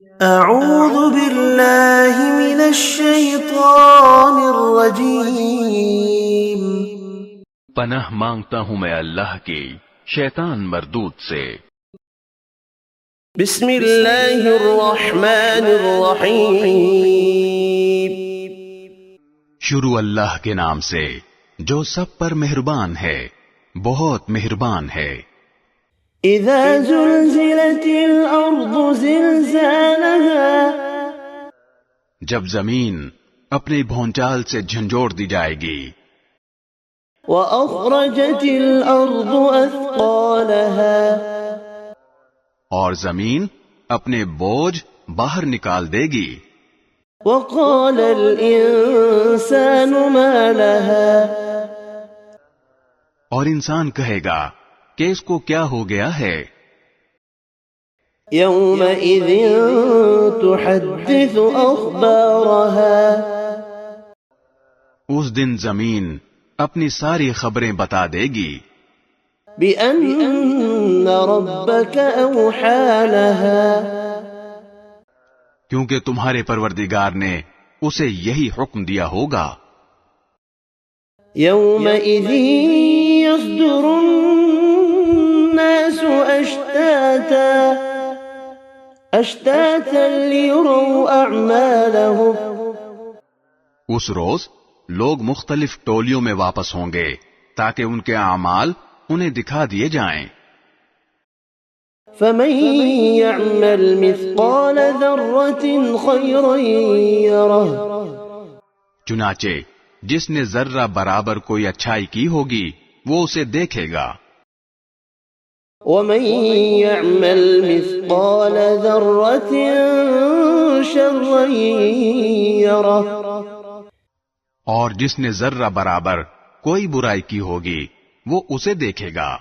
اعوذ باللہ من الشیطان الرجیم، پناہ مانگتا ہوں میں اللہ کی شیطان مردود سے۔ بسم اللہ الرحمن الرحیم، شروع اللہ کے نام سے جو سب پر مہربان ہے، بہت مہربان ہے۔ اذا زلزلت الارض زلزالها، جب زمین اپنی بھونچال سے جھنجھوڑ دی جائے گی، واخرجت الارض اثقالها، اور زمین اپنے بوجھ باہر نکال دے گی، وقال الانسان ما لها، اور انسان کہے گا کہ اس کو کیا ہو گیا ہے۔ يومئذ تحدث اخبارها، اس دن زمین اپنی ساری خبریں بتا دے گی، بأن ربك اوحى لها، کیونکہ تمہارے پروردگار نے اسے یہی حکم دیا ہوگا۔ يومئذ يصدر الناس اشتاتا ليروا اعمالهم، اس روز لوگ مختلف ٹولیوں میں واپس ہوں گے تاکہ ان کے اعمال انہیں دکھا دیے جائیں۔ فمن يعمل مثقال ذرة خيرا يره، چنانچہ جس نے ذرہ برابر کوئی اچھائی کی ہوگی وہ اسے دیکھے گا، ومن يعمل مثقال ذرة شرا يره، اور جس نے ذرہ برابر کوئی برائی کی ہوگی وہ اسے دیکھے گا۔